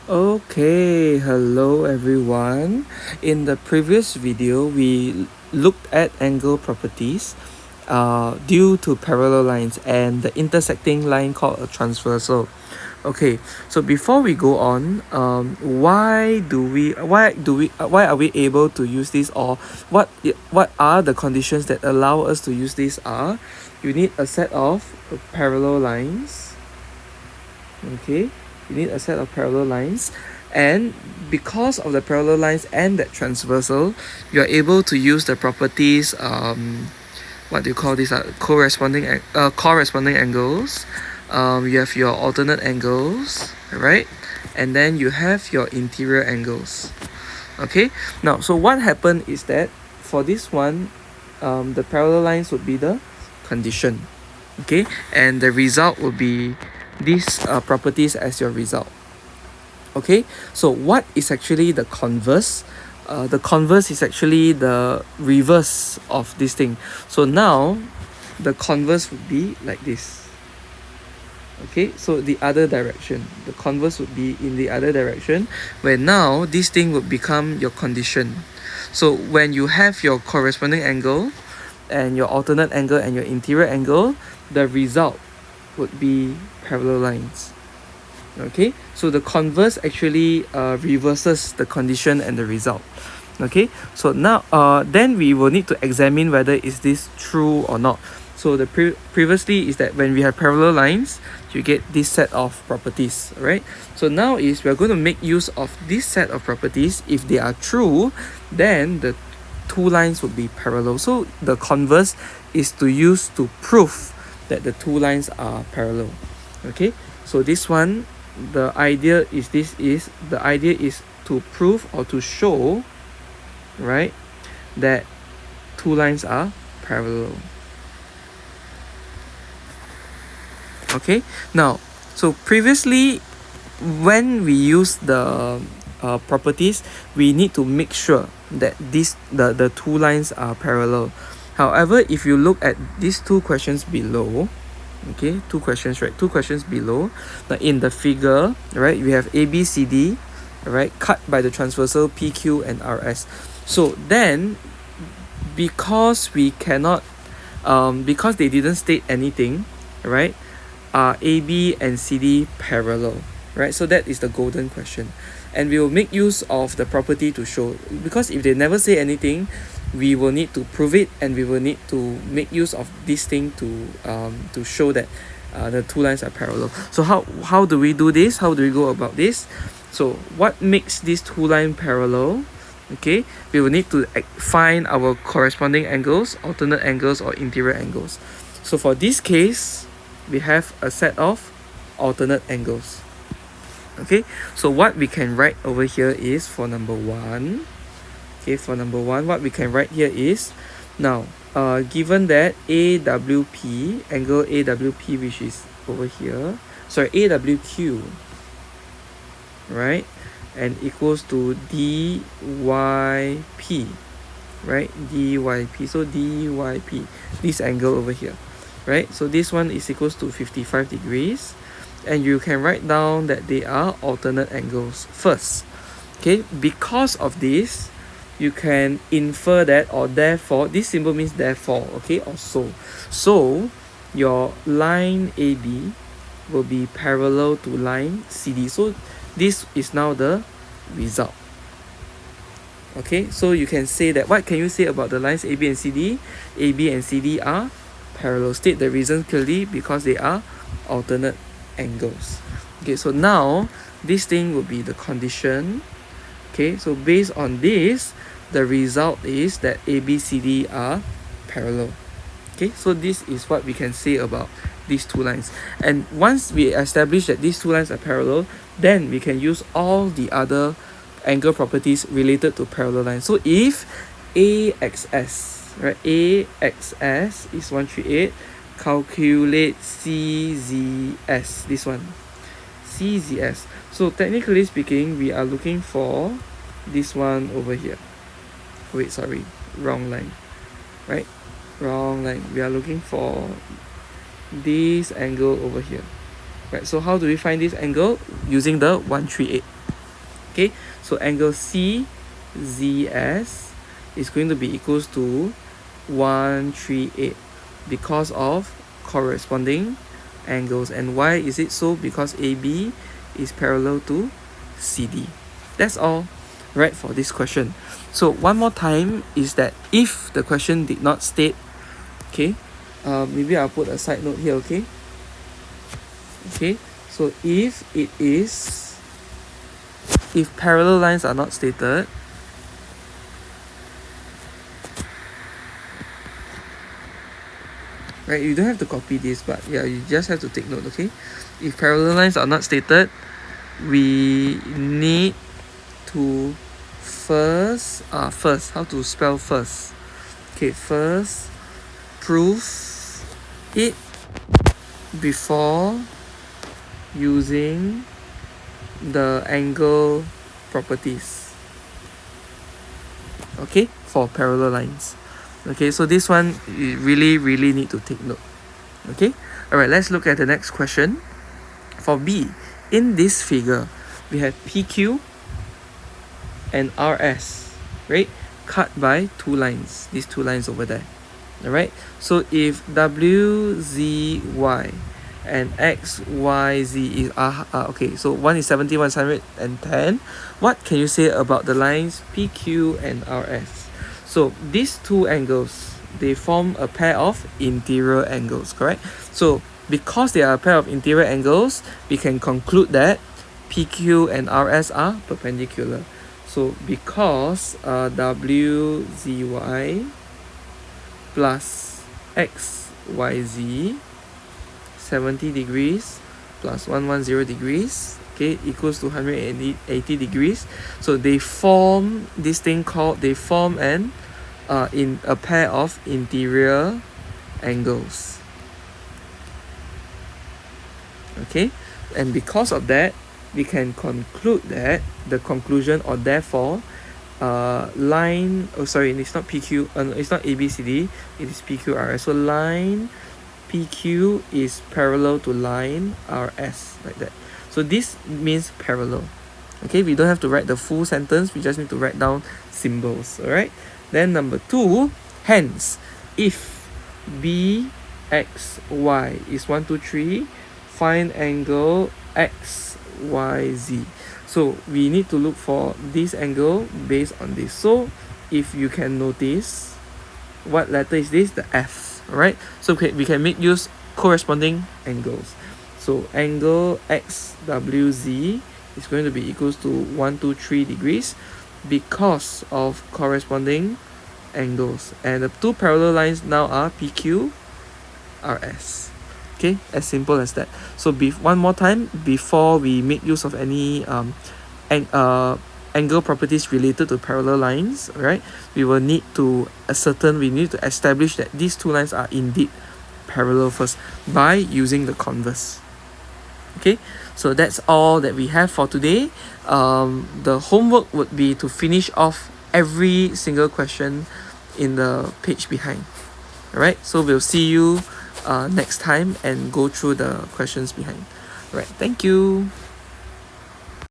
Okay, hello everyone. In the previous video, we looked at angle properties due to parallel lines and the intersecting line called a transversal. Okay, so before we go on, why are we able to use this, or what are the conditions that allow us to use this? You need a set of parallel lines. Okay, you need a set of parallel lines, and because of the parallel lines and that transversal, you're able to use the properties, what do you call these, corresponding angles. You have your alternate angles, right? And then you have your interior angles. Okay, now so what happened is that for this one, the parallel lines would be the condition. Okay, and the result will be these properties as your result. Okay, so what is actually the converse? The converse is actually the reverse of this thing. So now the converse would be like this. Okay, so the other direction, the converse would be in the other direction, where now this thing would become your condition. So when you have your corresponding angle and your alternate angle and your interior angle, the result would be parallel lines. Okay, so the converse actually reverses the condition and the result. Okay, so now then we will need to examine whether is this true or not. So the previously is that when we have parallel lines, you get this set of properties, right? So now is we are going to make use of this set of properties. If they are true, then the two lines would be parallel. So the converse is to use to prove that the two lines are parallel. Okay, so this one, the idea is to prove or to show, right, that two lines are parallel. Okay, now so previously when we use the properties, we need to make sure that the two lines are parallel. However, if you look at these two questions below, okay, two questions below, now in the figure, right, we have ABCD, right, cut by the transversal PQ and RS. So then, because we cannot because they didn't state anything, right, are AB and CD parallel, right? So that is the golden question, and we will make use of the property to show, because if they never say anything, we will need to prove it, and we will need to make use of this thing to show that the two lines are parallel. So how do we do this? How do we go about this? So what makes these two lines parallel? Okay, we will need to find our corresponding angles, alternate angles, or interior angles. So for this case, we have a set of alternate angles. Okay, so what we can write over here is for number one. Okay, for number one, what we can write here is, now given that AWP, angle AWP, which is over here, sorry, AWQ, right, and equals to DYP, right, DYP, so DYP, this angle over here, right, so this one is equals to 55 degrees, and you can write down that they are alternate angles first. Okay, because of this, you can infer that, or therefore, this symbol means therefore, okay, or so your line AB will be parallel to line CD. So this is now the result. Okay, so you can say that, what can you say about the lines AB and CD? AB and CD are parallel. State the reason clearly, because they are alternate angles. Okay, so now this thing will be the condition. Okay, so based on this, the result is that ABCD are parallel. Okay, so this is what we can say about these two lines. And once we establish that these two lines are parallel, then we can use all the other angle properties related to parallel lines. So if AXS, right, AXS is 138, calculate CZS, this one, CZS. So technically speaking, we are looking for this one over here. Wait, sorry, wrong line, right, wrong line. We are looking for this angle over here, right? So how do we find this angle? Using the 138. Okay, so angle CZS is going to be equals to 138 because of corresponding angles. And why is it so? Because AB is parallel to CD. That's all right for this question. So one more time is that if the question did not state, okay, maybe I'll put a side note here, okay? Okay, so if parallel lines are not stated, right, you don't have to copy this, but yeah, you just have to take note, okay? If parallel lines are not stated, we need to first, how to spell first? Okay, first, prove it before using the angle properties, okay, for parallel lines. Okay, so this one you really need to take note. Okay, all right, let's look at the next question. For B, in this figure we have PQ and RS, right, cut by two lines, these two lines over there. All right, so if WZY and XYZ is okay, so one is 70, one is 110. What can you say about the lines PQ and RS? So these two angles, they form a pair of interior angles, correct? So because they are a pair of interior angles, we can conclude that PQ and RS are perpendicular. So because WZY plus XYZ 70 degrees plus 110 degrees, okay, equals to 180 degrees. So they form this thing called, they form an in a pair of interior angles. Okay, and because of that, we can conclude that the conclusion, or therefore line, oh sorry, it's not PQ, it's not ABCD, it is PQRS. So line PQ is parallel to line RS, like that. So this means parallel. Okay, we don't have to write the full sentence, we just need to write down symbols. All right, then number 2, hence if BXY is 1, 2, 3, find angle XYZ. So we need to look for this angle based on this. So if you can notice, what letter is this? The F. Alright, so we can make use corresponding angles. So angle XWZ is going to be equals to 1, 2, 3 degrees because of corresponding angles. And the two parallel lines now are PQ, RS. Okay, as simple as that. So one more time, before we make use of any angle properties related to parallel lines, right, we will need to establish that these two lines are indeed parallel first by using the converse. Okay, so that's all that we have for today. The homework would be to finish off every single question in the page behind. All right, so we'll see you next time and go through the questions behind. All right, thank you.